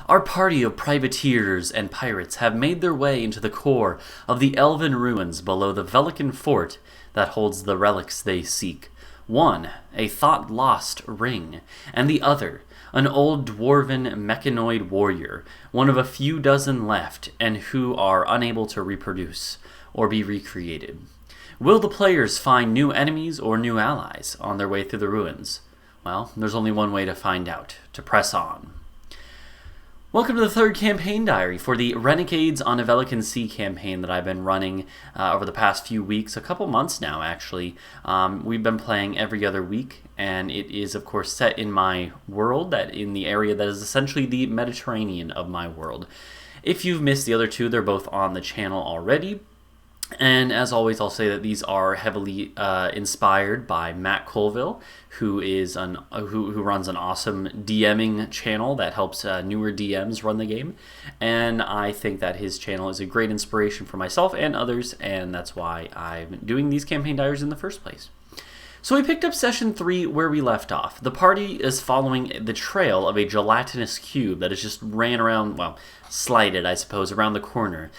Our party of privateers and pirates have made their way into the core of the elven ruins below the Vellecan fort that holds the relics they seek. One, a thought-lost ring, and the other, an old dwarven mechanoid warrior, one of a few dozen left and who are unable to reproduce or be recreated. Will the players find new enemies or new allies on their way through the ruins? Well, there's only one way to find out, to press on. Welcome to the third campaign diary for the Renegades on a Vellecan Sea campaign that I've been running over the past few weeks, a couple months now actually. We've been playing every other week, and it is of course set in my world, that in the area that is essentially the Mediterranean of my world. If you've missed the other two, they're both on the channel already. And as always, I'll say that these are heavily inspired by Matt Colville, who is who runs an awesome DMing channel that helps newer DMs run the game. And I think that his channel is a great inspiration for myself and others, and that's why I'm doing these campaign diaries in the first place. So we picked up session 3 where we left off. The party is following the trail of a gelatinous cube that has just ran around, well, slided, I suppose, around the corner.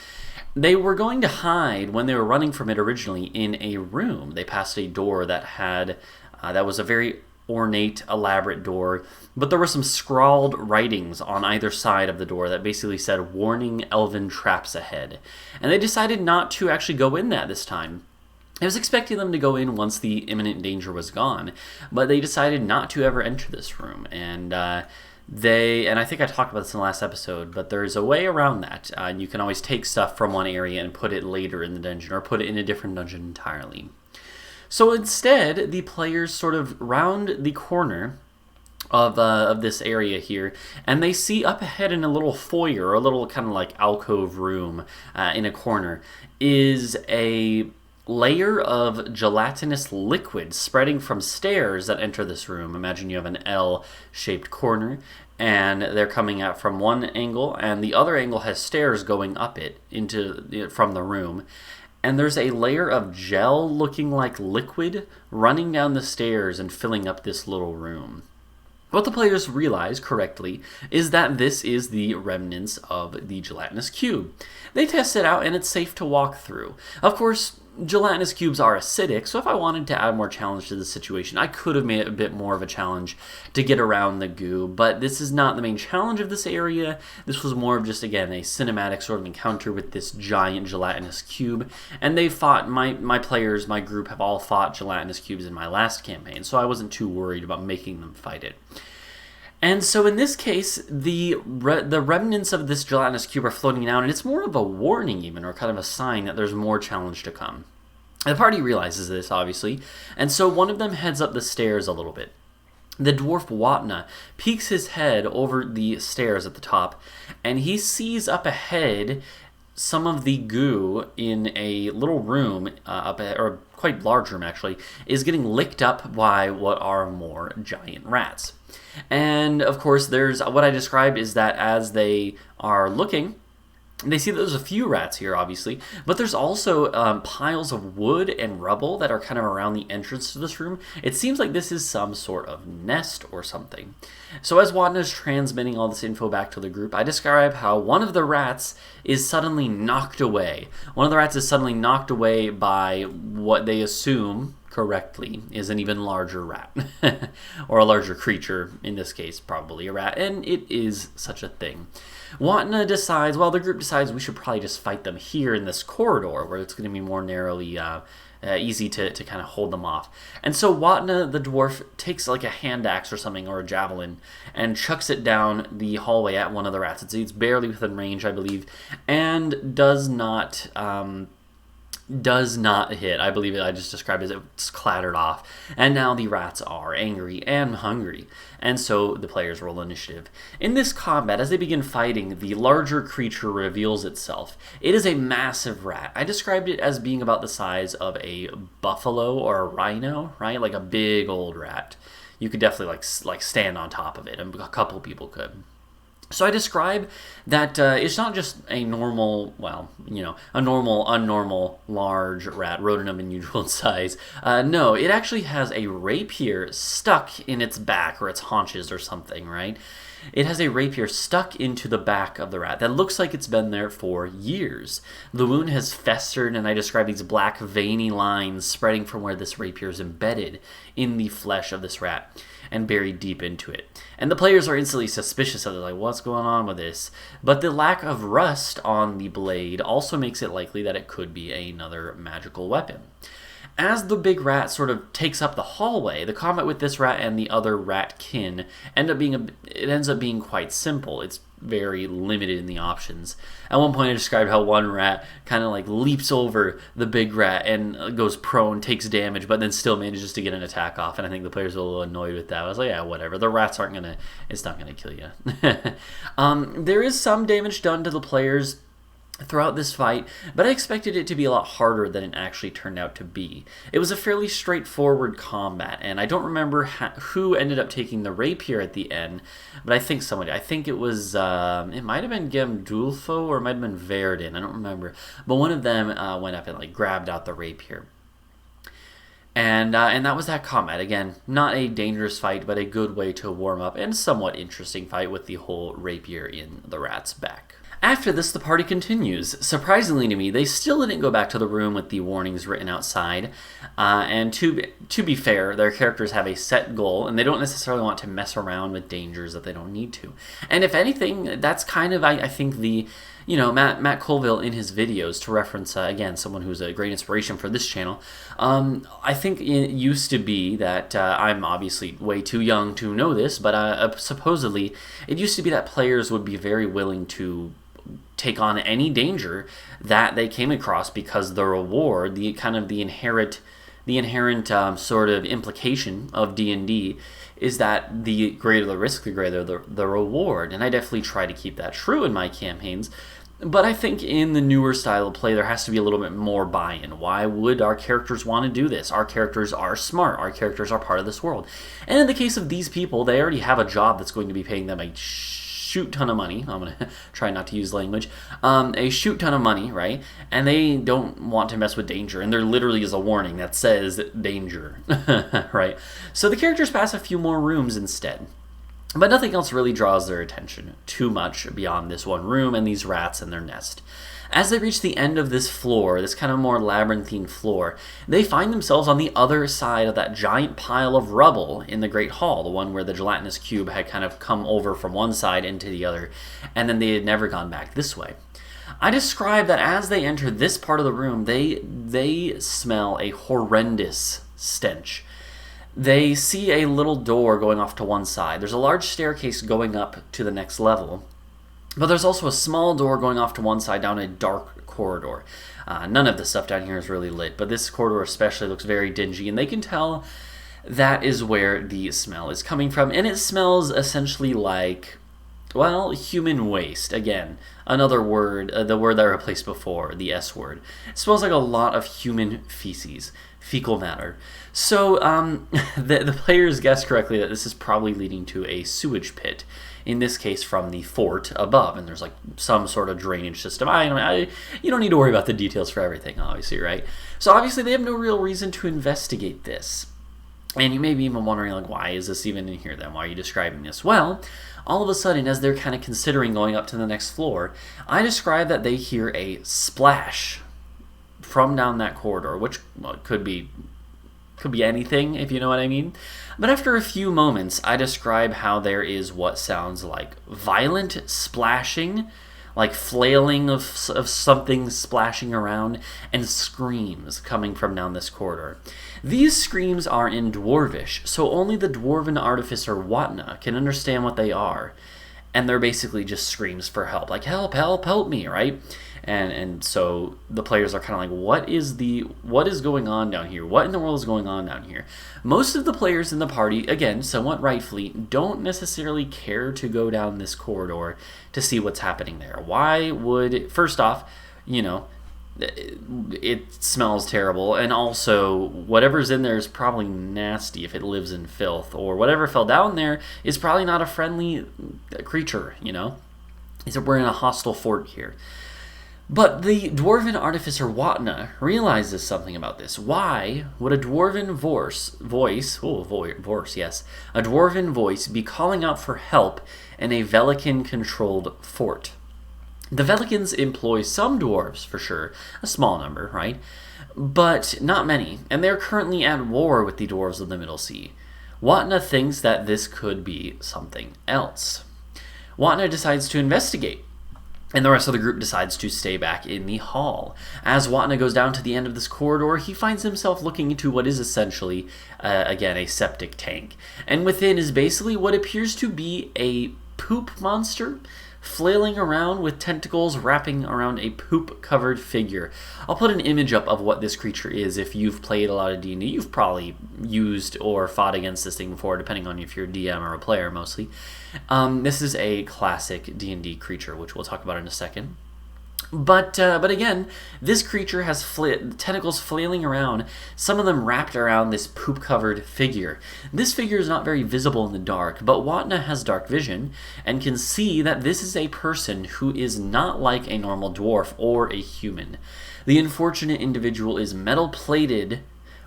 They were going to hide when they were running from it originally in a room. They passed a door that had, that was a very ornate, elaborate door, but there were some scrawled writings on either side of the door that basically said, "Warning, elven traps ahead." And they decided not to actually go in that this time. I was expecting them to go in once the imminent danger was gone, but they decided not to ever enter this room, and I think I talked about this in the last episode, but there's a way around that. You can always take stuff from one area and put it later in the dungeon, or put it in a different dungeon entirely. So instead, the players sort of round the corner of this area here, and they see up ahead in a little foyer, or a little kind of like alcove room in a corner, is a layer of gelatinous liquid spreading from stairs that enter this room. Imagine you have an L-shaped corner, and they're coming out from one angle, and the other angle has stairs going up it from the room. And there's a layer of gel looking like liquid running down the stairs and filling up this little room. What the players realize correctly is that this is the remnants of the gelatinous cube. They test it out, and it's safe to walk through. Of course, gelatinous cubes are acidic, so if I wanted to add more challenge to the situation, I could have made it a bit more of a challenge to get around the goo, but this is not the main challenge of this area. This was more of just, again, a cinematic sort of encounter with this giant gelatinous cube, and they fought, my players, my group, have all fought gelatinous cubes in my last campaign, so I wasn't too worried about making them fight it. And so in this case, the remnants of this gelatinous cube are floating down, and it's more of a warning even, or kind of a sign that there's more challenge to come. The party realizes this, obviously, and so one of them heads up the stairs a little bit. The dwarf Watna peeks his head over the stairs at the top, and he sees up ahead some of the goo in a little room, or a quite large room actually, is getting licked up by what are more giant rats. And of course, there's what I described is that as they are looking, they see that there's a few rats here, obviously, but there's also piles of wood and rubble that are kind of around the entrance to this room. It seems like this is some sort of nest or something. So as Wadna is transmitting all this info back to the group, I describe how one of the rats is suddenly knocked away. One of the rats is suddenly knocked away by what they assume correctly is an even larger rat, or a larger creature, in this case probably a rat, and it is such a thing. Watna decides, well, the group decides we should probably just fight them here in this corridor where it's going to be more narrowly easy to kind of hold them off. And so Watna, the dwarf, takes like a hand axe or something, or a javelin, and chucks it down the hallway at one of the rats. It's barely within range, I believe, and does not hit. I believe I just described it as it's clattered off. And now the rats are angry and hungry. And so the players roll initiative. In this combat, as they begin fighting, the larger creature reveals itself. It is a massive rat. I described it as being about the size of a buffalo or a rhino, right? Like a big old rat. You could definitely like stand on top of it, and a couple people could. So I describe that it's not just a normal, well, a normal, large rat, rodent of unusual size. No, it actually has a rapier stuck in its back or its haunches or something, right? It has a rapier stuck into the back of the rat that looks like it's been there for years. The wound has festered, and I describe these black veiny lines spreading from where this rapier is embedded in the flesh of this rat and buried deep into it. And the players are instantly suspicious of it, like, what's going on with this? But the lack of rust on the blade also makes it likely that it could be another magical weapon. As the big rat sort of takes up the hallway, the combat with this rat and the other rat kin ends up being quite simple. It's very limited in the options. At one point I described how one rat kind of like leaps over the big rat and goes prone, takes damage, but then still manages to get an attack off, and I think the players were a little annoyed with that. I was like, yeah, whatever. The rats it's not gonna kill you. There is some damage done to the players throughout this fight, but I expected it to be a lot harder than it actually turned out to be. It was a fairly straightforward combat, and I don't remember who ended up taking the rapier at the end, but I think somebody. I think it was, it might have been Gemdulfo or it might have been Verdin, I don't remember, but one of them went up and like grabbed out the rapier. And that was that combat. Again, not a dangerous fight, but a good way to warm up, and somewhat interesting fight with the whole rapier in the rat's back. After this, the party continues. Surprisingly to me, they still didn't go back to the room with the warnings written outside. And to be fair, their characters have a set goal, and they don't necessarily want to mess around with dangers that they don't need to. And if anything, that's kind of, I think, the... Matt Colville in his videos, to reference, again, someone who's a great inspiration for this channel, I think it used to be that, I'm obviously way too young to know this, but supposedly it used to be that players would be very willing to take on any danger that they came across, because the reward, the inherent sort of implication of D&D is that the greater the risk, the greater the reward. And I definitely try to keep that true in my campaigns. But I think in the newer style of play, there has to be a little bit more buy-in. Why would our characters want to do this? Our characters are smart. Our characters are part of this world. And in the case of these people, they already have a job that's going to be paying them a shoot ton of money. I'm going to try not to use language. A shoot ton of money, right? And they don't want to mess with danger. And there literally is a warning that says danger, right? So the characters pass a few more rooms instead. But nothing else really draws their attention too much beyond this one room and these rats and their nest. As they reach the end of this floor, this kind of more labyrinthine floor, they find themselves on the other side of that giant pile of rubble in the Great Hall, the one where the gelatinous cube had kind of come over from one side into the other, and then they had never gone back this way. I described that as they enter this part of the room, they smell a horrendous stench. They see a little door going off to one side. There's a large staircase going up to the next level, but there's also a small door going off to one side down a dark corridor. None of the stuff down here is really lit, but this corridor especially looks very dingy, and they can tell that is where the smell is coming from. And it smells essentially like, well, human waste. Again, another word, the word that I replaced before, the S word. It smells like a lot of human feces, fecal matter. So the players guessed correctly that this is probably leading to a sewage pit, in this case from the fort above, and there's like some sort of drainage system. You don't need to worry about the details for everything, obviously, right? So obviously they have no real reason to investigate this. And you may be even wondering, like, why is this even in here then? Why are you describing this? Well, all of a sudden, as they're kind of considering going up to the next floor, I describe that they hear a splash from down that corridor, which could be anything, if you know what I mean. But after a few moments, I describe how there is what sounds like violent splashing, like flailing of something splashing around, and screams coming from down this corridor. These screams are in Dwarvish, so only the Dwarven artificer Watna can understand what they are. And they're basically just screams for help, like, help, help, help me, right? And so the players are kind of like, what is going on down here? What in the world is going on down here? Most of the players in the party, again, somewhat rightfully, don't necessarily care to go down this corridor to see what's happening there. Why would, first off, it smells terrible, and also whatever's in there is probably nasty if it lives in filth, or whatever fell down there is probably not a friendly creature, We're in a hostile fort here. But the dwarven artificer Watna realizes something about this. Why would a dwarven a dwarven voice be calling out for help in a Vellecan-controlled fort? The Vellecans employ some dwarves, for sure, a small number, right? But not many, and they're currently at war with the dwarves of the Middle Sea. Watna thinks that this could be something else. Watna decides to investigate, and the rest of the group decides to stay back in the hall. As Watna goes down to the end of this corridor, he finds himself looking into what is essentially, again, a septic tank. And within is basically what appears to be a poop monster, flailing around with tentacles wrapping around a poop-covered figure. I'll put an image up of what this creature is. If you've played a lot of D&D, you've probably used or fought against this thing before, depending on if you're a DM or a player, mostly. This is a classic D&D creature, which we'll talk about in a second. But again, this creature has tentacles flailing around, some of them wrapped around this poop-covered figure. This figure is not very visible in the dark, but Watna has dark vision and can see that this is a person who is not like a normal dwarf or a human. The unfortunate individual is metal-plated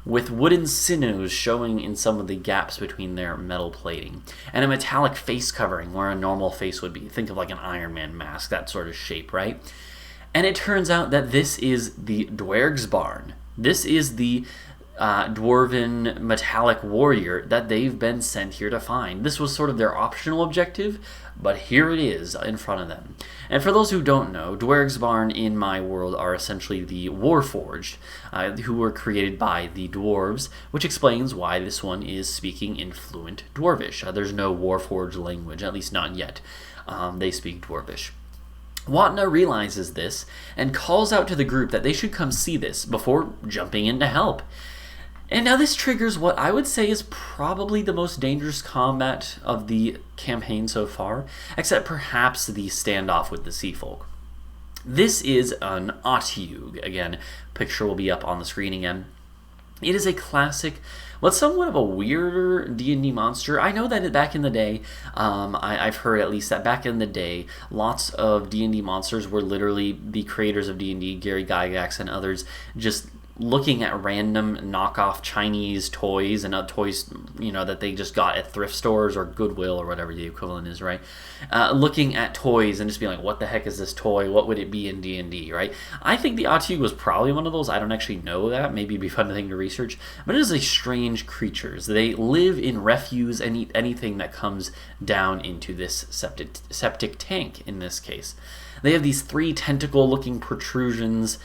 with wooden sinews showing in some of the gaps between their metal plating, and a metallic face covering where a normal face would be. Think of like an Iron Man mask, that sort of shape, right? And it turns out that this is the Dwairgsbarn. This is the dwarven metallic warrior that they've been sent here to find. This was sort of their optional objective, but here it is in front of them. And for those who don't know, Dwairgsbarn in my world are essentially the Warforged, who were created by the dwarves, which explains why this one is speaking in fluent Dwarvish. There's no Warforged language, at least not yet. They speak Dwarvish. Watna realizes this and calls out to the group that they should come see this before jumping in to help. And now this triggers what I would say is probably the most dangerous combat of the campaign so far, except perhaps the standoff with the sea folk. This is an Otyugh. Again, picture will be up on the screen again. It is a classic, but somewhat of a weirder D&D monster. I know that back in the day, I've heard at least that back in the day, lots of D&D monsters were literally the creators of D&D, Gary Gygax and others, just looking at random knockoff Chinese toys and toys, that they just got at thrift stores or Goodwill or whatever the equivalent is, right? Looking at toys and just being like, what the heck is this toy? What would it be in D&D, right? I think the Otyugh was probably one of those. I don't actually know that. Maybe it'd be a fun thing to research. But it is a strange creatures. They live in refuse and eat anything that comes down into this septic tank in this case. They have these 3 tentacle-looking protrusions,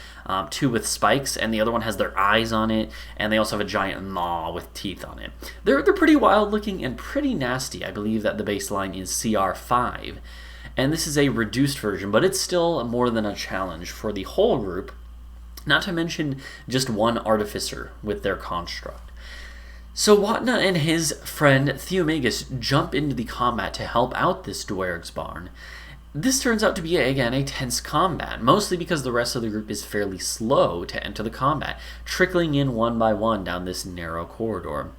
2 with spikes, and the other one has their eyes on it, and they also have a giant maw with teeth on it. They're pretty wild-looking and pretty nasty. I believe that the baseline is CR5, and this is a reduced version, but it's still more than a challenge for the whole group, not to mention just one artificer with their construct. So Watna and his friend Theomagus jump into the combat to help out this Dwairgsbarn. This turns out to be, again, a tense combat, mostly because the rest of the group is fairly slow to enter the combat, trickling in one by one down this narrow corridor.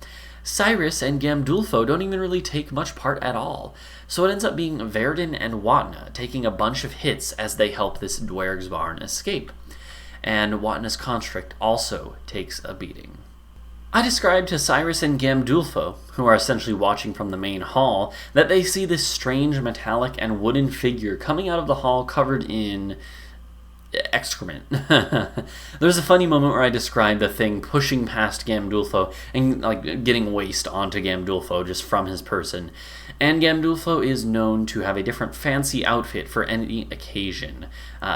Cyrus and Gamdulfo don't even really take much part at all, so it ends up being Verdun and Watna taking a bunch of hits as they help this Dwairgsbarn escape. And Watna's construct also takes a beating. I described to Cyrus and Gamdulfo, who are essentially watching from the main hall, that they see this strange metallic and wooden figure coming out of the hall covered in excrement. There's a funny moment where I described the thing pushing past Gamdulfo and getting waste onto Gamdulfo just from his person. And Gamdulfo is known to have a different fancy outfit for any occasion,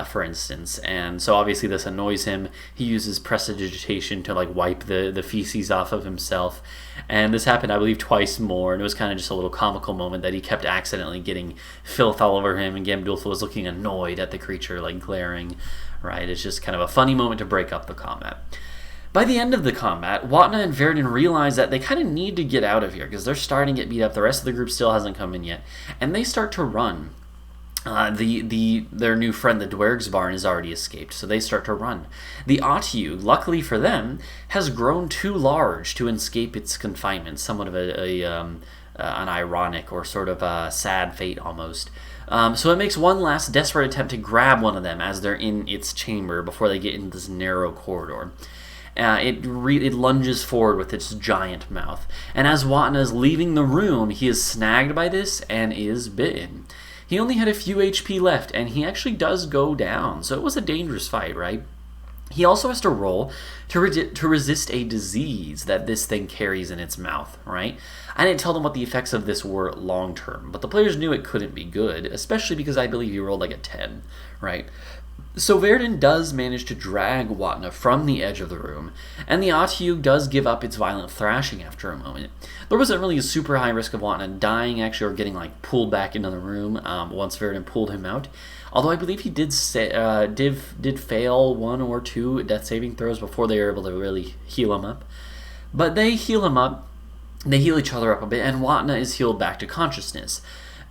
for instance. And so obviously this annoys him. He uses prestidigitation to wipe the feces off of himself. And this happened, I believe, twice more. And it was kind of just a little comical moment that he kept accidentally getting filth all over him. And Gamdulfo was looking annoyed at the creature, glaring. Right? It's just kind of a funny moment to break up the combat. By the end of the combat, Watna and Verdun realize that they kind of need to get out of here because they're starting to get beat up. The rest of the group still hasn't come in yet. And they start to run. Their new friend, the Dwairgsbarn, has already escaped, so they start to run. The Otyugh, luckily for them, has grown too large to escape its confinement, somewhat of an ironic or sort of a sad fate almost. So it makes one last desperate attempt to grab one of them as they're in its chamber before they get into this narrow corridor. It lunges forward with its giant mouth, and as Watna is leaving the room, he is snagged by this and is bitten. He only had a few HP left, and he actually does go down, so it was a dangerous fight, right? He also has to roll to resist a disease that this thing carries in its mouth, right? I didn't tell them what the effects of this were long term, but the players knew it couldn't be good, especially because I believe he rolled like a 10, right? So Vellecan does manage to drag Watna from the edge of the room, and the Atiug does give up its violent thrashing after a moment. There wasn't really a super high risk of Watna dying, actually, or getting pulled back into the room once Vellecan pulled him out. Although I believe he did fail 1 or 2 death saving throws before they were able to really heal him up. But they heal him up, they heal each other up a bit, and Watna is healed back to consciousness.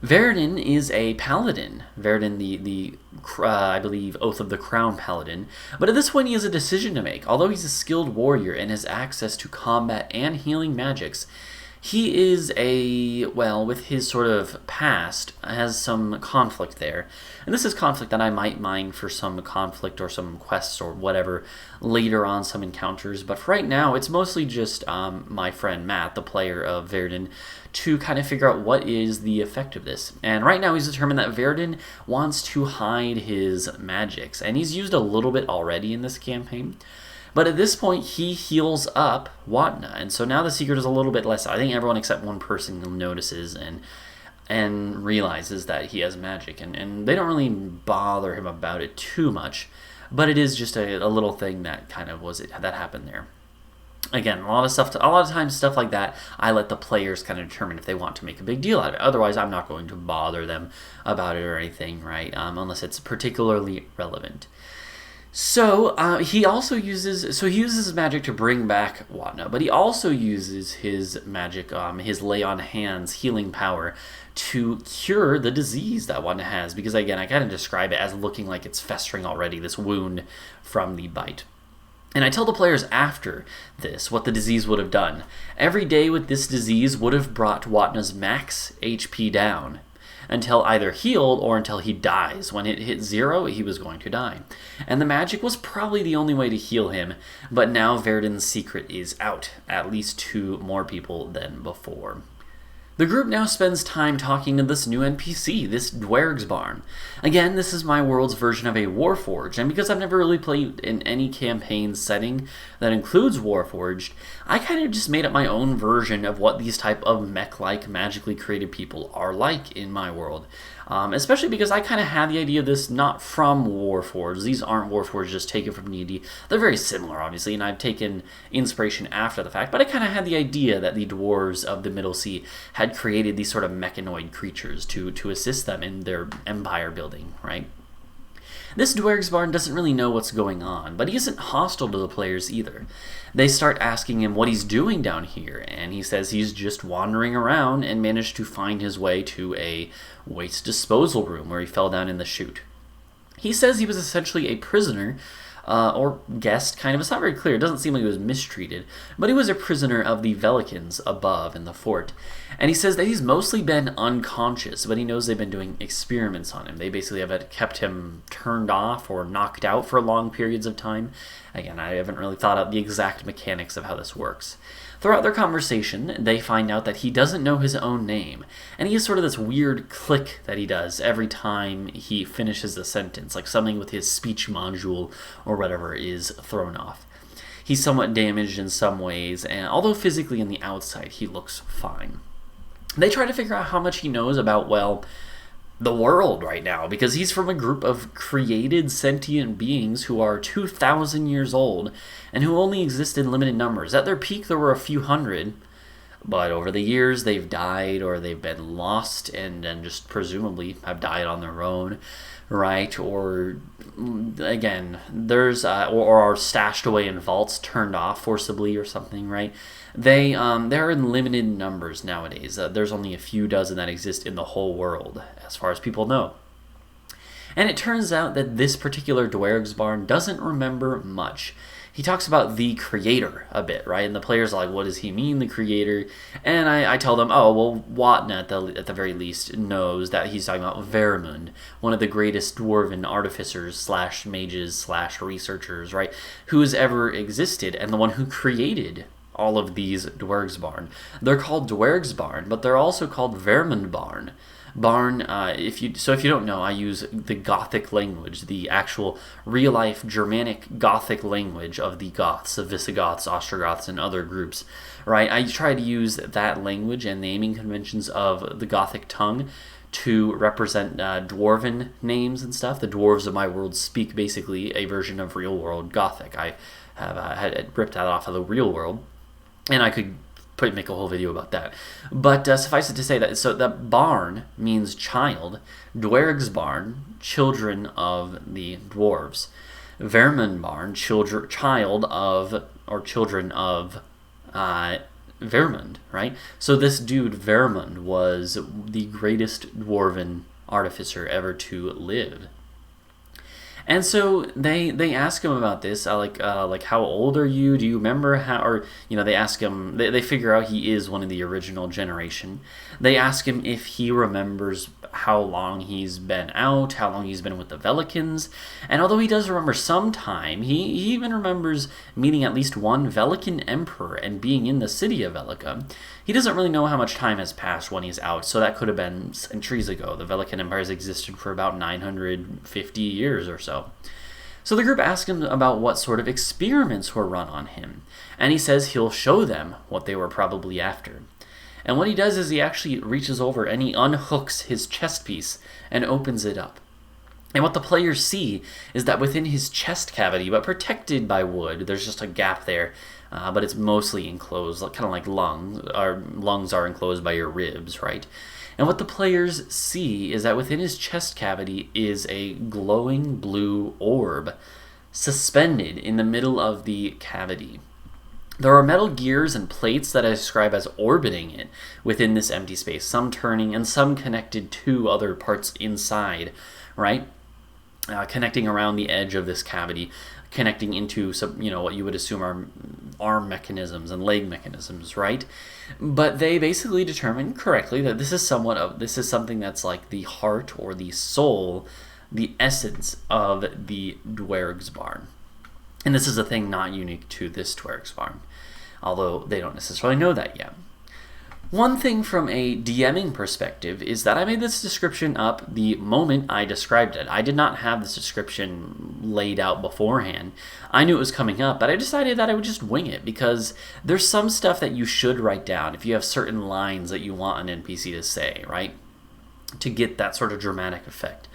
Vellecan is a paladin. Vellecan, the I believe, Oath of the Crown paladin. But at this point, he has a decision to make. Although he's a skilled warrior and has access to combat and healing magics, he is with his sort of past, has some conflict there. And this is conflict that I might mine for some conflict or some quests or whatever later on, some encounters. But for right now, it's mostly just my friend Matt, the player of Vellecan, to kind of figure out what is the effect of this. And right now, he's determined that Vellecan wants to hide his magics. And he's used a little bit already in this campaign. But at this point, he heals up Watna, and so now the secret is a little bit less. I think everyone except one person notices and realizes that he has magic, and they don't really bother him about it too much. But it is just a little thing that kind of that happened there. Again, a lot of times stuff like that, I let the players kind of determine if they want to make a big deal out of it. Otherwise, I'm not going to bother them about it or anything, right? Unless it's particularly relevant. So he uses his magic to bring back Watna, but he also uses his magic, his lay on hands healing power, to cure the disease that Watna has. Because again, I kind of describe it as looking like it's festering already, this wound from the bite. And I tell the players after this what the disease would have done. Every day with this disease would have brought Watna's max HP down until either healed or until he dies. When it hit 0, he was going to die. And the magic was probably the only way to heal him, but now Vellecan's secret is out, at least to more people than before. The group now spends time talking to this new NPC, this Dwairgsbarn. Again, this is my world's version of a Warforged, and because I've never really played in any campaign setting that includes Warforged, I kind of just made up my own version of what these type of mech-like, magically created people are like in my world. Especially because I kind of had the idea of this not from Warforged. These aren't Warforged just taken from D&D. They're very similar, obviously, and I've taken inspiration after the fact, but I kind of had the idea that the dwarves of the Middle Sea had created these sort of mechanoid creatures to assist them in their empire building, right? This Dwairgsbarn doesn't really know what's going on, but he isn't hostile to the players either. They start asking him what he's doing down here, and he says he's just wandering around and managed to find his way to a waste disposal room where he fell down in the chute. He says he was essentially a prisoner, or guest, kind of. It's not very clear. It doesn't seem like he was mistreated, but he was a prisoner of the Vellecans above in the fort. And he says that he's mostly been unconscious, but he knows they've been doing experiments on him. They basically have kept him turned off or knocked out for long periods of time. Again, I haven't really thought out the exact mechanics of how this works. Throughout their conversation, they find out that he doesn't know his own name, and he has sort of this weird click that he does every time he finishes a sentence, like something with his speech module or whatever is thrown off. He's somewhat damaged in some ways, and although physically on the outside he looks fine. They try to figure out how much he knows about, the world right now, because he's from a group of created sentient beings who are 2,000 years old and who only exist in limited numbers. At their peak, there were a few hundred, but over the years, they've died or they've been lost and just presumably have died on their own, right? Or, again, there's or are stashed away in vaults, turned off forcibly or something, right? They're in limited numbers nowadays. There's only a few dozen that exist in the whole world, as far as people know. And it turns out that this particular Dwairgsbarn doesn't remember much. he talks about the creator a bit, right? And the players are like, what does he mean, the creator? And I tell them, oh, well, Watna at the very least knows that he's talking about Vermund, one of the greatest dwarven artificers slash mages slash researchers, right? Who has ever existed, and the one who created all of these Dwairgsbarn. They're called Dwairgsbarn, but they're also called Vermundbarn. Barn, if you don't know, I use the Gothic language, the actual real-life Germanic Gothic language of the Goths, of Visigoths, Ostrogoths, and other groups, right? I try to use that language and naming conventions of the Gothic tongue to represent dwarven names and stuff. The dwarves of my world speak basically a version of real-world Gothic. I have had ripped that off of the real world, and I could make a whole video about that. But suffice it to say that barn means child, Dwairgsbarn, children of the dwarves, Vermundbarn, children of Vermund, right? So this dude Vermund was the greatest dwarven artificer ever to live. And so they ask him about this, like how old are you? Do you remember how? Or they ask him. They figure out he is one of the original generation. They ask him if he remembers how long he's been out, how long he's been with the Vellecans, and although he does remember some time, he even remembers meeting at least one Vellecan emperor and being in the city of Velleca. He doesn't really know how much time has passed when he's out, so that could have been centuries ago. The Vellecan Empire has existed for about 950 years or so. So the group asks him about what sort of experiments were run on him, and he says he'll show them what they were probably after. And what he does is he actually reaches over and he unhooks his chest piece and opens it up. And what the players see is that within his chest cavity, but protected by wood, there's just a gap there, but it's mostly enclosed, kind of like lungs. Our lungs are enclosed by your ribs, right? And what the players see is that within his chest cavity is a glowing blue orb suspended in the middle of the cavity. There are metal gears and plates that I describe as orbiting it within this empty space, some turning and some connected to other parts inside, right? Connecting around the edge of this cavity, connecting into some, what you would assume are arm mechanisms and leg mechanisms, right? But they basically determine correctly that this is something that's like the heart or the soul, the essence of the Dwairgsbarn. And this is a thing not unique to this Dwairgsbarn, although they don't necessarily know that yet. One thing from a DMing perspective is that I made this description up the moment I described it. I did not have this description laid out beforehand. I knew it was coming up, but I decided that I would just wing it because there's some stuff that you should write down if you have certain lines that you want an NPC to say, right? To get that sort of dramatic effect.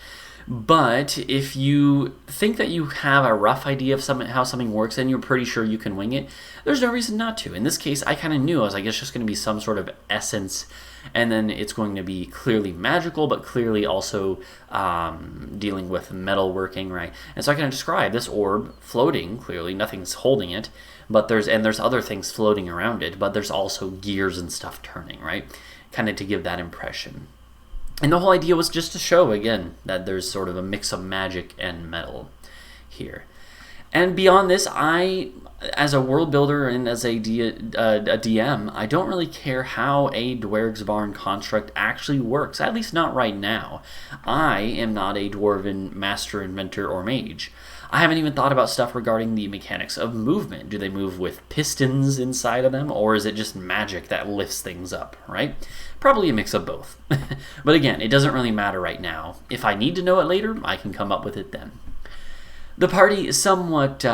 But if you think that you have a rough idea of how something works and you're pretty sure you can wing it, there's no reason not to. In this case, I kind of knew. I was like, it's just going to be some sort of essence, and then it's going to be clearly magical, but clearly also dealing with metalworking, right? And so I can describe this orb floating, clearly, nothing's holding it, but there's other things floating around it, but there's also gears and stuff turning, right? Kind of to give that impression. And the whole idea was just to show, again, that there's sort of a mix of magic and metal here. And beyond this, as a world builder and as a DM, I don't really care how a Dwairgsbarn construct actually works, at least not right now. I am not a dwarven master, inventor, or mage. I haven't even thought about stuff regarding the mechanics of movement. Do they move with pistons inside of them, or is it just magic that lifts things up, right? Probably a mix of both. But again, it doesn't really matter right now. If I need to know it later, I can come up with it then. The party is somewhat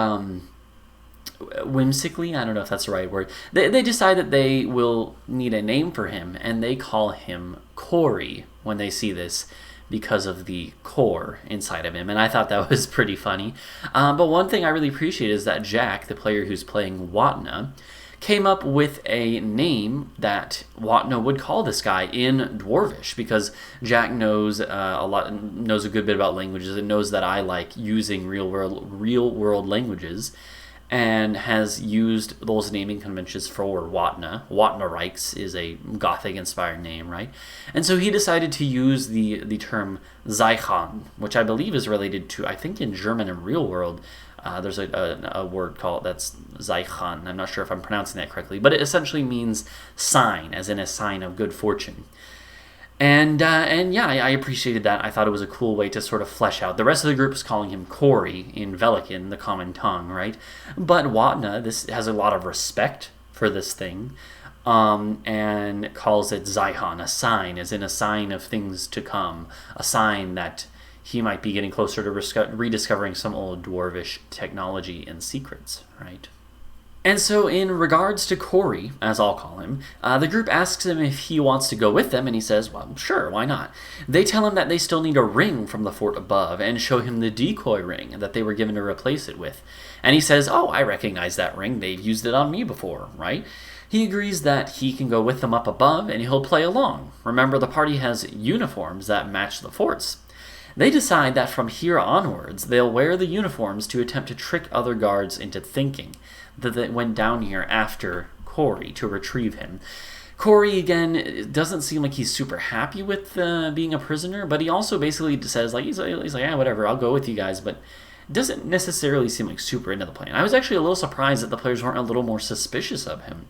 whimsically, I don't know if that's the right word, they decide that they will need a name for him, and they call him Cory when they see this, because of the core inside of him, and I thought that was pretty funny. But one thing I really appreciate is that Jack, the player who's playing Watna, came up with a name that Watna would call this guy in Dwarvish, because Jack knows a good bit about languages and knows that I like using real world languages. and has used those naming conventions for Watna. Watna Reichs is a Gothic-inspired name, right? And so he decided to use the term Zeichen, which I believe is related to, I think in German and real world, there's a word called that's Zeichen. I'm not sure if I'm pronouncing that correctly, but it essentially means sign, as in a sign of good fortune. And yeah, I appreciated that. I thought it was a cool way to sort of flesh out. The rest of the group is calling him Cory in Vellecan, the common tongue, right? But Watna, this has a lot of respect for this thing, and calls it Zeichen, a sign, as in a sign of things to come, a sign that he might be getting closer to rediscovering some old dwarvish technology and secrets, right? And so in regards to Cory, as I'll call him, the group asks him if he wants to go with them, and he says, well, sure, why not? They tell him that they still need a ring from the fort above, and show him the decoy ring that they were given to replace it with. And he says, oh, I recognize that ring, they've used it on me before, right? He agrees that he can go with them up above, and he'll play along. Remember, the party has uniforms that match the fort's. They decide that from here onwards, they'll wear the uniforms to attempt to trick other guards into thinking that they went down here after Cory to retrieve him. Cory, again, doesn't seem like he's super happy with being a prisoner, but he also basically says, like, he's like, yeah, whatever, I'll go with you guys, but doesn't necessarily seem like super into the plan. I was actually a little surprised that the players weren't a little more suspicious of him.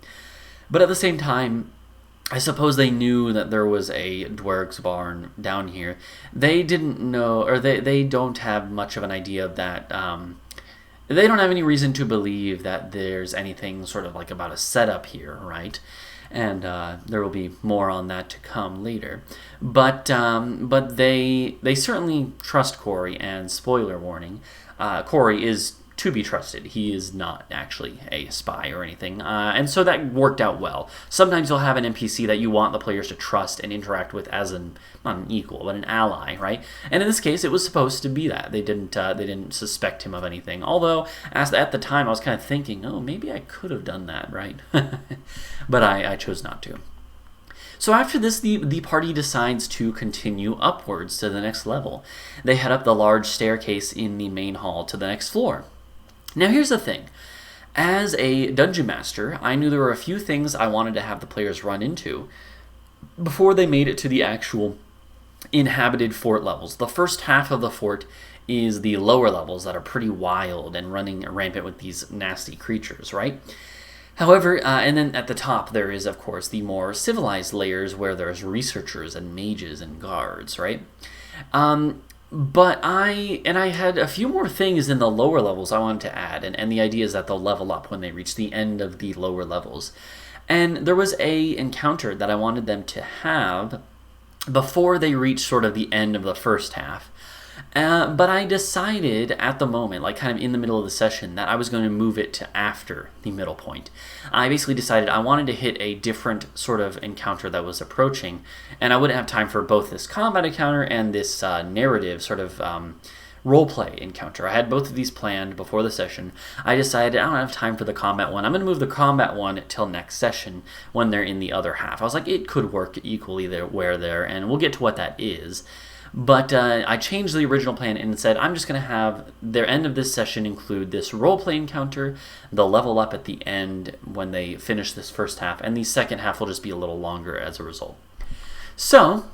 But at the same time, I suppose they knew that there was a Dwairgsbarn down here. They didn't know, or they don't have much of an idea of that. They don't have any reason to believe that there's anything sort of like about a setup here, right? And there will be more on that to come later. But they certainly trust Cory, and spoiler warning, Cory is to be trusted. He is not actually a spy or anything. And so that worked out well. Sometimes you'll have an NPC that you want the players to trust and interact with as not an equal, but an ally, right? And in this case, it was supposed to be that. They didn't suspect him of anything. Although, at the time, I was kind of thinking, oh, maybe I could have done that, right? But I chose not to. So after this, the party decides to continue upwards to the next level. They head up the large staircase in the main hall to the next floor. Now here's the thing. As a dungeon master, I knew there were a few things I wanted to have the players run into before they made it to the actual inhabited fort levels. The first half of the fort is the lower levels that are pretty wild and running rampant with these nasty creatures, right? However, and then at the top there is, of course, the more civilized layers where there's researchers and mages and guards, right? But I had a few more things in the lower levels I wanted to add, and the idea is that they'll level up when they reach the end of the lower levels. And there was a encounter that I wanted them to have before they reach sort of the end of the first half. But I decided at the moment, like kind of in the middle of the session, that I was going to move it to after the middle point. I basically decided I wanted to hit a different sort of encounter that was approaching, and I wouldn't have time for both this combat encounter and this narrative sort of roleplay encounter. I had both of these planned before the session. I decided I don't have time for the combat one. I'm going to move the combat one till next session when they're in the other half. I was like, it could work equally there, and we'll get to what that is. But I changed the original plan and said I'm just going to have their end of this session include this roleplay encounter. They'll level up at the end when they finish this first half, and the second half will just be a little longer as a result. So,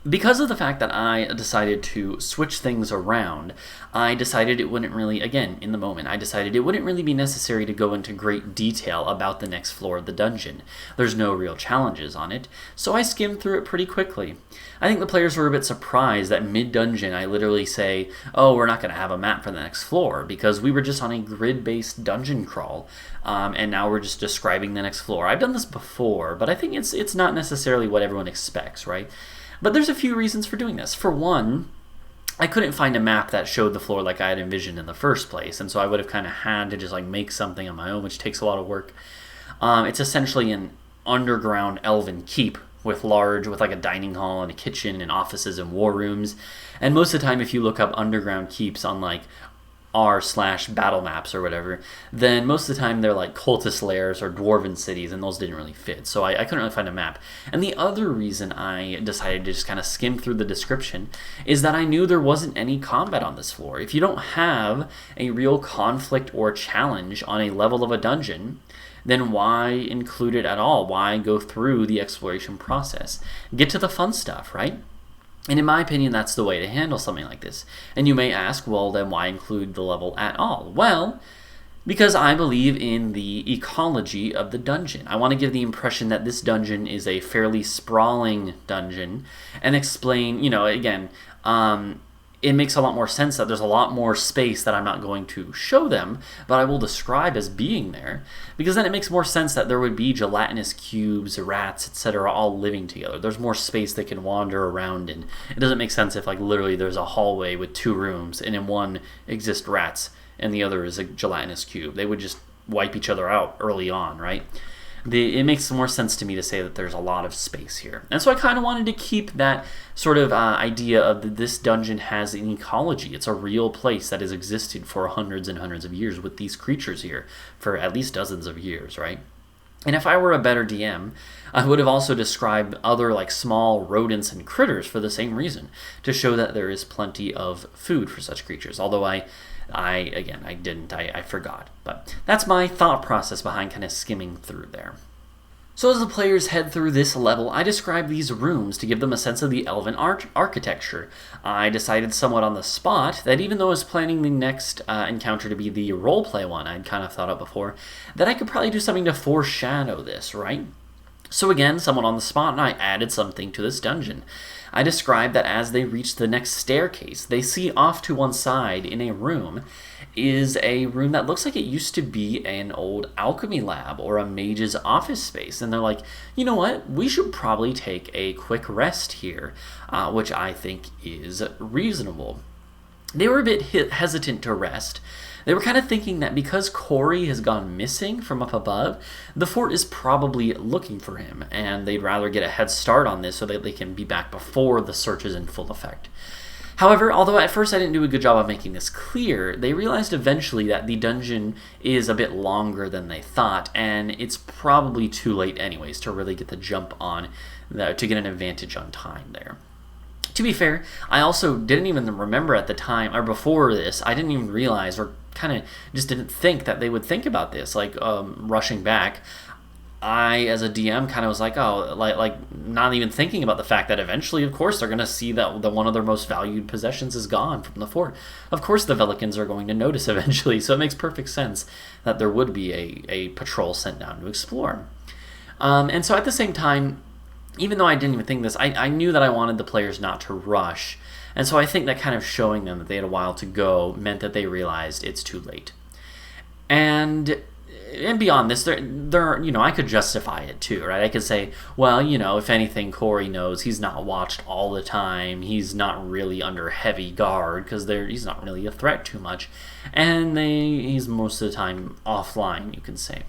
because of the fact that I decided to switch things around, I decided it wouldn't really, again, in the moment, I decided it wouldn't really be necessary to go into great detail about the next floor of the dungeon. There's no real challenges on it, so I skimmed through it pretty quickly. I think the players were a bit surprised that mid-dungeon I literally say, oh, we're not going to have a map for the next floor, because we were just on a grid-based dungeon crawl, and now we're just describing the next floor. I've done this before, but I think it's not necessarily what everyone expects, right? But there's a few reasons for doing this. For one, I couldn't find a map that showed the floor like I had envisioned in the first place, and so I would have kind of had to just like make something on my own, which takes a lot of work. It's essentially an underground elven keep with like a dining hall and a kitchen and offices and war rooms. And most of the time, if you look up underground keeps on like r/battle maps or whatever, then most of the time they're like cultist lairs or dwarven cities, and those didn't really fit. So I couldn't really find a map. And the other reason I decided to just kind of skim through the description is that I knew there wasn't any combat on this floor. If you don't have a real conflict or challenge on a level of a dungeon, then why include it at all? Why go through the exploration process? Get to the fun stuff, right? And in my opinion, that's the way to handle something like this. And you may ask, well, then why include the level at all? Well, because I believe in the ecology of the dungeon. I want to give the impression that this dungeon is a fairly sprawling dungeon and explain, again, it makes a lot more sense that there's a lot more space that I'm not going to show them, but I will describe as being there, because then it makes more sense that there would be gelatinous cubes, rats, etc., all living together. There's more space they can wander around in. It doesn't make sense if, literally there's a hallway with 2 rooms, and in one exist rats, and the other is a gelatinous cube. They would just wipe each other out early on, right? It makes more sense to me to say that there's a lot of space here. And so I kind of wanted to keep that sort of idea of this dungeon has an ecology. It's a real place that has existed for hundreds and hundreds of years with these creatures here for at least dozens of years, right? And if I were a better DM, I would have also described other small rodents and critters for the same reason, to show that there is plenty of food for such creatures. Although I forgot. But that's my thought process behind kind of skimming through there. So as the players head through this level, I describe these rooms to give them a sense of the elven architecture. I decided somewhat on the spot that even though I was planning the next encounter to be the roleplay one I'd kind of thought of before, that I could probably do something to foreshadow this, right? So again, somewhat on the spot, and I added something to this dungeon. I described that as they reach the next staircase, they see off to one side in a room is a room that looks like it used to be an old alchemy lab or a mage's office space. And they're like, you know what? We should probably take a quick rest here, which I think is reasonable. They were a bit hesitant to rest. They were kind of thinking that because Cory has gone missing from up above, the fort is probably looking for him, and they'd rather get a head start on this so that they can be back before the search is in full effect. However, although at first I didn't do a good job of making this clear, they realized eventually that the dungeon is a bit longer than they thought, and it's probably too late anyways to really get the jump on, to get an advantage on time there. To be fair, I also didn't even remember at the time, or before this, I didn't even realize, or kind of just didn't think that they would think about this, rushing back. I, as a DM, kind of was like, not even thinking about the fact that eventually, of course, they're going to see that one of their most valued possessions is gone from the fort. Of course, the Vellecans are going to notice eventually, so it makes perfect sense that there would be a patrol sent down to explore. And so at the same time, even though I didn't even think this, I knew that I wanted the players not to rush. And so I think that kind of showing them that they had a while to go meant that they realized it's too late. And beyond this, I could justify it too, right? I could say, well, if anything, Cory knows he's not watched all the time. He's not really under heavy guard because he's not really a threat too much. And he's most of the time offline, you can say.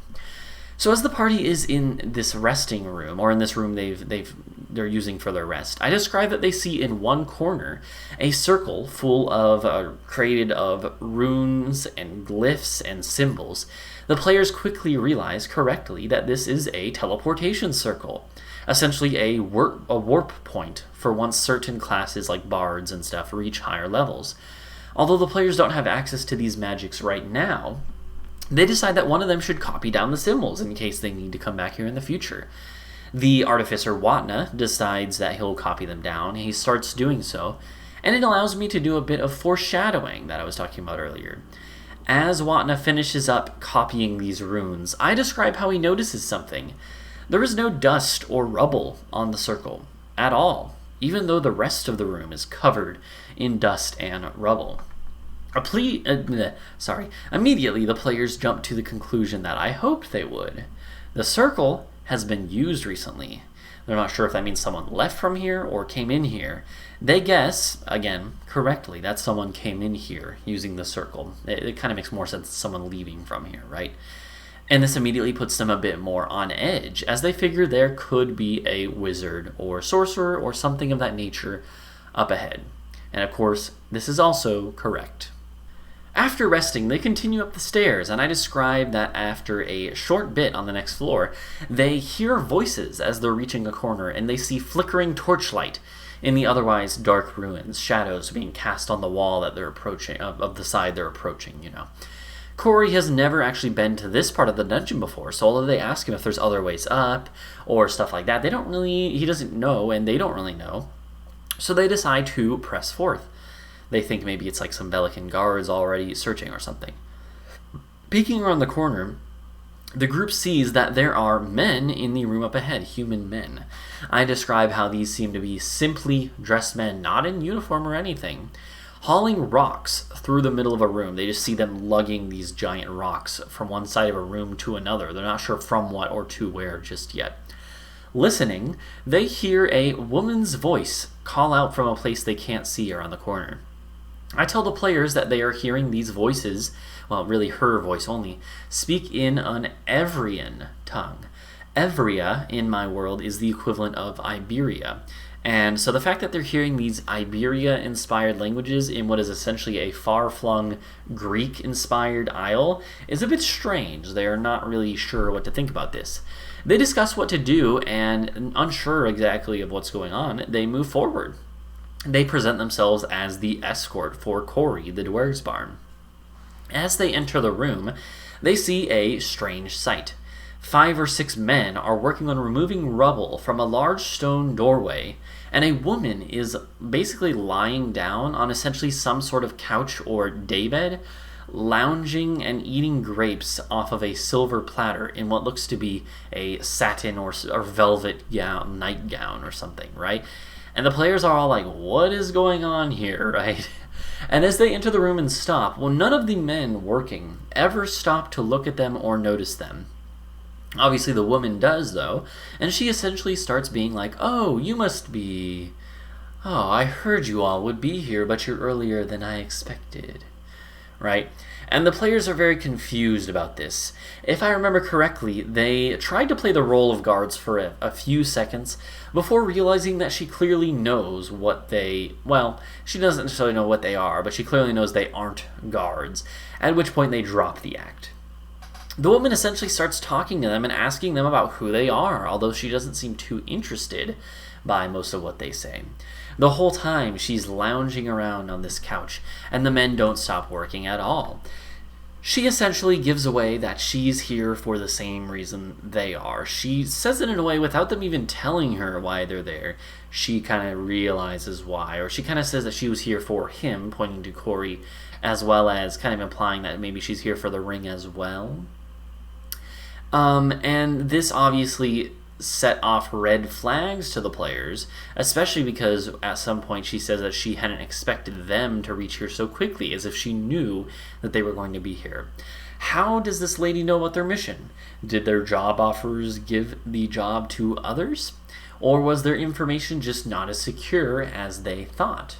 So as the party is in this resting room, or in this room they're using for their rest, I describe that they see in one corner a circle full of created of runes and glyphs and symbols. The players quickly realize correctly that this is a teleportation circle, essentially a warp point for once certain classes like bards and stuff reach higher levels. Although the players don't have access to these magics right now, they decide that one of them should copy down the symbols in case they need to come back here in the future. The artificer Watna decides that he'll copy them down. He starts doing so, and it allows me to do a bit of foreshadowing that I was talking about earlier. As Watna finishes up copying these runes, I describe how he notices something. There is no dust or rubble on the circle at all, even though the rest of the room is covered in dust and rubble. Immediately the players jump to the conclusion that I hoped they would. The circle has been used recently. They're not sure if that means someone left from here or came in here. They guess, again, correctly, that someone came in here using the circle. It kind of makes more sense than someone leaving from here, right? And this immediately puts them a bit more on edge, as they figure there could be a wizard or sorcerer or something of that nature up ahead. And of course, this is also correct. After resting, they continue up the stairs, and I describe that after a short bit on the next floor, they hear voices as they're reaching a corner, and they see flickering torchlight in the otherwise dark ruins, shadows being cast on the wall that they're approaching, of the side they're approaching, Cory has never actually been to this part of the dungeon before, so although they ask him if there's other ways up or stuff like that, he doesn't know, and they don't really know. So they decide to press forth. They think maybe it's like some Vellecan guards already searching or something. Peeking around the corner, the group sees that there are men in the room up ahead, human men. I describe how these seem to be simply dressed men, not in uniform or anything, hauling rocks through the middle of a room. They just see them lugging these giant rocks from one side of a room to another. They're not sure from what or to where just yet. Listening, they hear a woman's voice call out from a place they can't see around the corner. I tell the players that they are hearing these voices, well, really her voice only, speak in an Evrian tongue. Evria, in my world, is the equivalent of Iberia. And so the fact that they're hearing these Iberia-inspired languages in what is essentially a far-flung Greek-inspired isle is a bit strange. They are not really sure what to think about this. They discuss what to do, and unsure exactly of what's going on, they move forward. They present themselves as the escort for Cory, the Dwairgsbarn. As they enter the room, they see a strange sight. 5 or 6 men are working on removing rubble from a large stone doorway, and a woman is basically lying down on essentially some sort of couch or daybed, lounging and eating grapes off of a silver platter in what looks to be a satin or velvet nightgown or something, right? And the players are all like, what is going on here, right? And as they enter the room and stop, well, none of the men working ever stop to look at them or notice them. Obviously, the woman does, though, and she essentially starts being like, oh, you must be... Oh, I heard you all would be here, but you're earlier than I expected. Right? And the players are very confused about this. If I remember correctly, they tried to play the role of guards for a few seconds before realizing that she clearly knows what they... Well, she doesn't necessarily know what they are, but she clearly knows they aren't guards, at which point they drop the act. The woman essentially starts talking to them and asking them about who they are, although she doesn't seem too interested by most of what they say. The whole time, she's lounging around on this couch, and the men don't stop working at all. She essentially gives away that she's here for the same reason they are. She says it in a way without them even telling her why they're there. She kind of realizes why, or she kind of says that she was here for him, pointing to Cory, as well as kind of implying that maybe she's here for the ring as well. And this obviously set off red flags to the players, especially because at some point she says that she hadn't expected them to reach here so quickly, as if she knew that they were going to be here. How does this lady know about their mission? Did their job offers give the job to others? Or was their information just not as secure as they thought?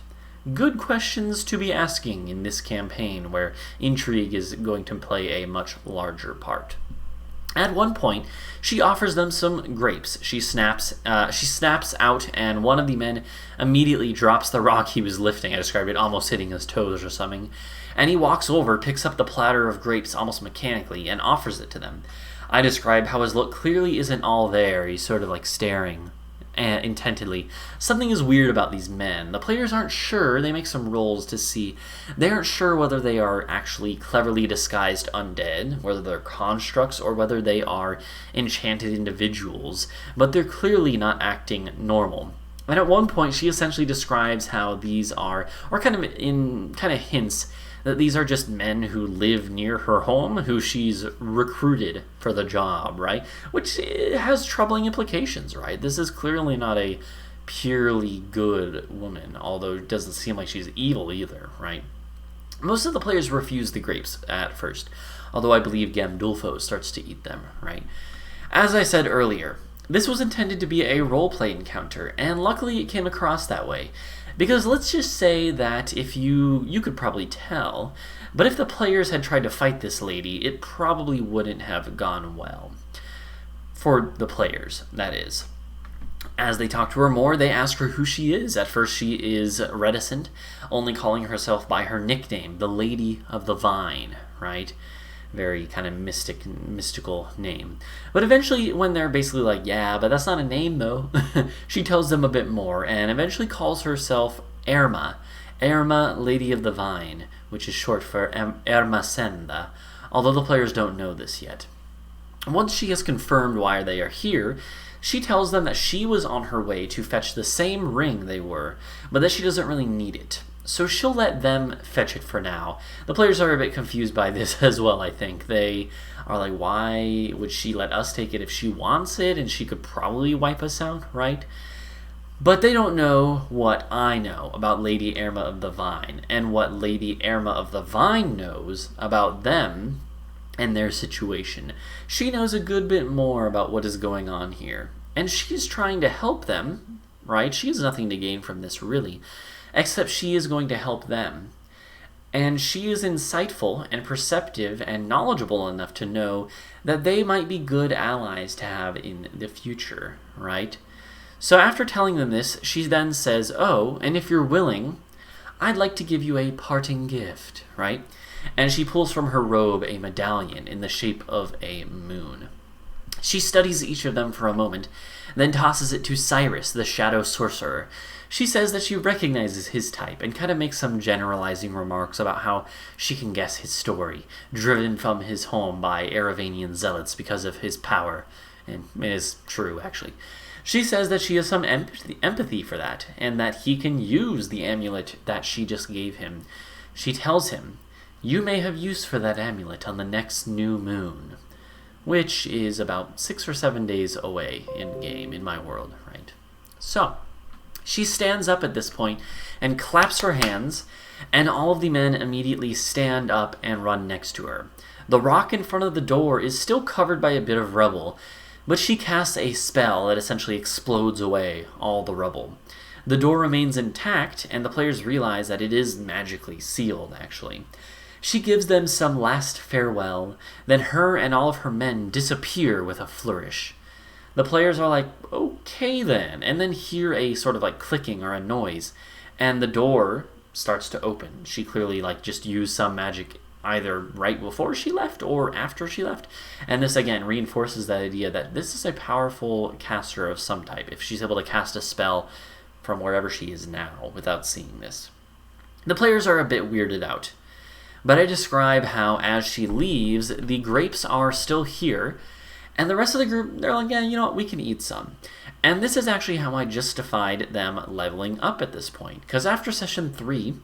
Good questions to be asking in this campaign, where intrigue is going to play a much larger part. At one point, she offers them some grapes. She snaps out, and one of the men immediately drops the rock he was lifting. I described it almost hitting his toes or something. And he walks over, picks up the platter of grapes almost mechanically, and offers it to them. I describe how his look clearly isn't all there. He's sort of like staring intently. Something is weird about these men. The players aren't sure. They make some rolls to see. They aren't sure whether they are actually cleverly disguised undead, whether they're constructs, or whether they are enchanted individuals, but they're clearly not acting normal. And at one point, she essentially describes how these are, or kind of hints that these are just men who live near her home, who she's recruited for the job, right? Which has troubling implications, right? This is clearly not a purely good woman, although it doesn't seem like she's evil either, right? Most of the players refuse the grapes at first, although I believe Gamdulfo starts to eat them, right? As I said earlier, this was intended to be a roleplay encounter, and luckily it came across that way. Because let's just say that if you could probably tell, but if the players had tried to fight this lady, it probably wouldn't have gone well. For the players, that is. As they talk to her more, they ask her who she is. At first, she is reticent, only calling herself by her nickname, the Lady of the Vine, right? Very kind of mystical name. But eventually, when they're basically like, yeah, but that's not a name, though, she tells them a bit more, and eventually calls herself Erma. Erma, Lady of the Vine, which is short for Ermacenda, although the players don't know this yet. Once she has confirmed why they are here, she tells them that she was on her way to fetch the same ring they were, but that she doesn't really need it. So she'll let them fetch it for now. The players are a bit confused by this as well, I think. They are like, why would she let us take it if she wants it, and she could probably wipe us out, right? But they don't know what I know about Lady Erma of the Vine, and what Lady Erma of the Vine knows about them and their situation. She knows a good bit more about what is going on here, and she's trying to help them, right? She has nothing to gain from this, really, except she is going to help them. And she is insightful and perceptive and knowledgeable enough to know that they might be good allies to have in the future, right? So after telling them this, she then says, oh, and if you're willing, I'd like to give you a parting gift, right? And she pulls from her robe a medallion in the shape of a moon. She studies each of them for a moment, then tosses it to Cyrus, the shadow sorcerer. She says that she recognizes his type and kind of makes some generalizing remarks about how she can guess his story, driven from his home by Eravanian zealots because of his power. And it is true, actually. She says that she has some empathy for that, and that he can use the amulet that she just gave him. She tells him, you may have use for that amulet on the next new moon, which is about 6 or 7 days away in game, in my world, right? So, she stands up at this point and claps her hands, and all of the men immediately stand up and run next to her. The rock in front of the door is still covered by a bit of rubble, but she casts a spell that essentially explodes away all the rubble. The door remains intact, and the players realize that it is magically sealed, actually. She gives them some last farewell, then her and all of her men disappear with a flourish. The players are like, okay then, and then hear a sort of like clicking or a noise, and the door starts to open. She clearly just used some magic either right before she left or after she left, and this again reinforces that idea that this is a powerful caster of some type, if she's able to cast a spell from wherever she is now without seeing this. The players are a bit weirded out, but I describe how as she leaves, the grapes are still here, and the rest of the group, they're like, yeah, you know what, we can eat some. And this is actually how I justified them leveling up at this point, because after session 3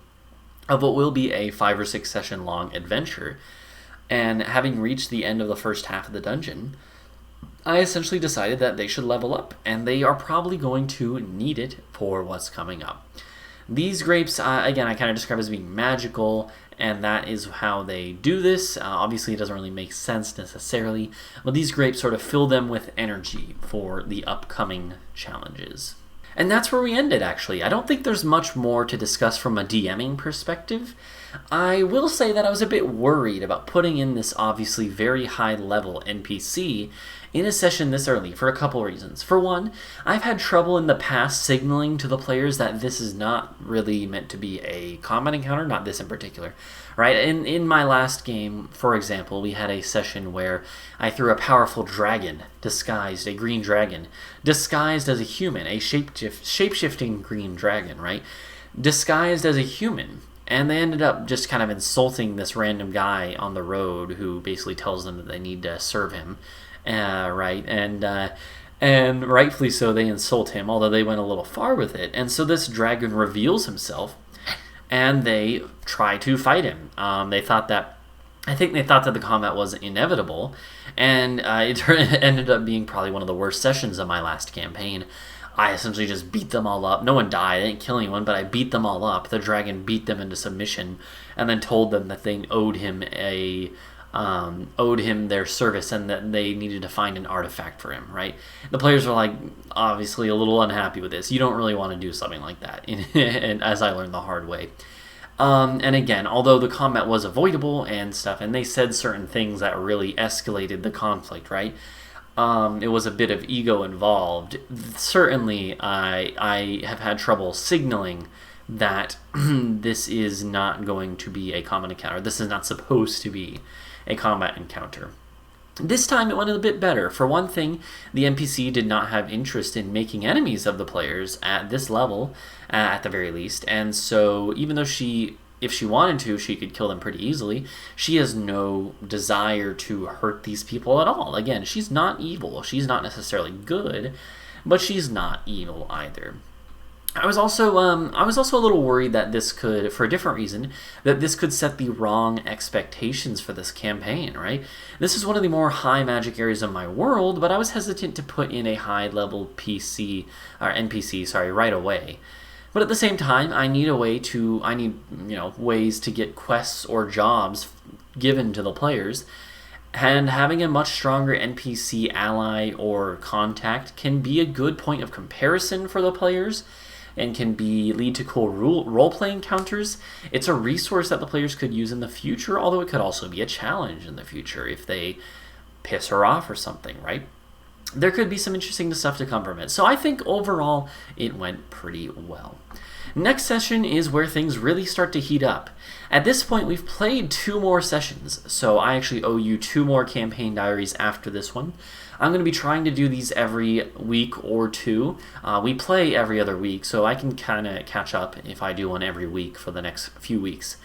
of what will be a 5 or 6 session long adventure, and having reached the end of the first half of the dungeon, I essentially decided that they should level up, and they are probably going to need it for what's coming up. These grapes, again, I kind of describe as being magical, and that is how they do this. Obviously, it doesn't really make sense necessarily, but these grapes sort of fill them with energy for the upcoming challenges. And that's where we ended, actually. I don't think there's much more to discuss from a DMing perspective. I will say that I was a bit worried about putting in this obviously very high-level NPC in a session this early for a couple reasons. For one, I've had trouble in the past signaling to the players that this is not really meant to be a combat encounter, not this in particular, right? In my last game, for example, we had a session where I threw a powerful dragon, disguised, a green dragon, disguised as a human, a shape-shifting green dragon, right? Disguised as a human. And they ended up just kind of insulting this random guy on the road who basically tells them that they need to serve him, right? And rightfully so, they insult him, although they went a little far with it. And so this dragon reveals himself, and they try to fight him. I think they thought that the combat was inevitable, and it ended up being probably one of the worst sessions of my last campaign. I essentially just beat them all up. No one died, I didn't kill anyone, but I beat them all up. The dragon beat them into submission, and then told them that they owed him their service, and that they needed to find an artifact for him, right? The players were obviously a little unhappy with this. You don't really want to do something like that, and as I learned the hard way. And again, although the combat was avoidable and stuff, and they said certain things that really escalated the conflict, right? it was a bit of ego involved, certainly I have had trouble signaling that this is not going to be a common encounter. This is not supposed to be a combat encounter. This time it went a bit better. For one thing, the NPC did not have interest in making enemies of the players at this level, at the very least, and so even though if she wanted to, she could kill them pretty easily, she has no desire to hurt these people at all. Again, she's not evil. She's not necessarily good, but she's not evil either. I was also a little worried that this could, for a different reason, that this could set the wrong expectations for this campaign, right? This is one of the more high magic areas of my world, but I was hesitant to put in a high level NPC right away. But at the same time, I need ways to get quests or jobs given to the players, and having a much stronger NPC ally or contact can be a good point of comparison for the players, and can lead to cool role-play encounters. It's a resource that the players could use in the future, although it could also be a challenge in the future if they piss her off or something, right? There could be some interesting stuff to come from it. So I think overall it went pretty well. Next session is where things really start to heat up. At this point, we've played 2 more sessions, so I actually owe you 2 more campaign diaries after this one. I'm going to be trying to do these every week or 2. We play every other week, so I can kind of catch up if I do one every week for the next few weeks.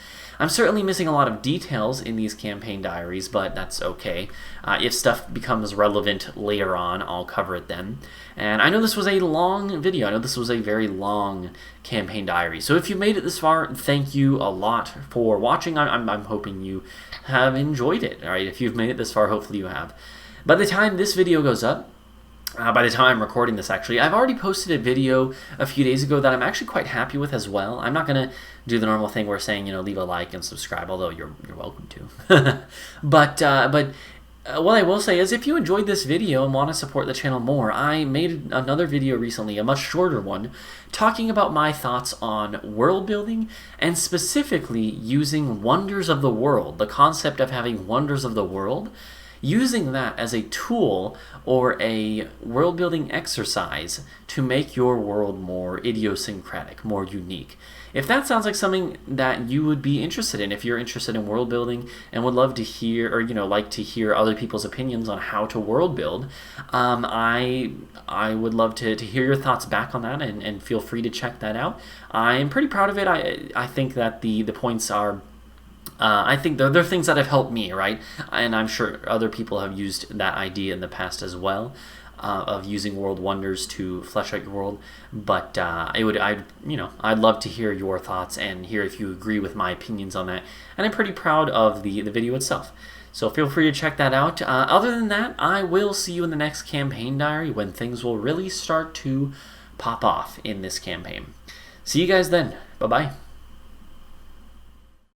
I'm certainly missing a lot of details in these campaign diaries, but that's okay. If stuff becomes relevant later on, I'll cover it then. And I know this was a long video. I know this was a very long campaign diary. So if you made it this far, thank you a lot for watching. I'm hoping you have enjoyed it. All right, if you've made it this far, hopefully you have. By the time this video goes up, by the time I'm recording this, actually, I've already posted a video a few days ago that I'm actually quite happy with as well. I'm not going to do the normal thing where saying, leave a like and subscribe, although you're welcome to. But what I will say is, if you enjoyed this video and want to support the channel more, I made another video recently, a much shorter one, talking about my thoughts on world building, and specifically using wonders of the world, the concept of having wonders of the world, using that as a tool or a world-building exercise to make your world more idiosyncratic, more unique. If that sounds like something that you would be interested in, if you're interested in world building and would love to hear, or like to hear other people's opinions on how to world build, I would love to hear your thoughts back on that, and feel free to check that out. I'm pretty proud of it. I think that the points are, I think they're things that have helped me, right? And I'm sure other people have used that idea in the past as well, of using world wonders to flesh out your world. But I'd love to hear your thoughts and hear if you agree with my opinions on that. And I'm pretty proud of the video itself. So feel free to check that out. Other than that, I will see you in the next campaign diary, when things will really start to pop off in this campaign. See you guys then. Bye-bye.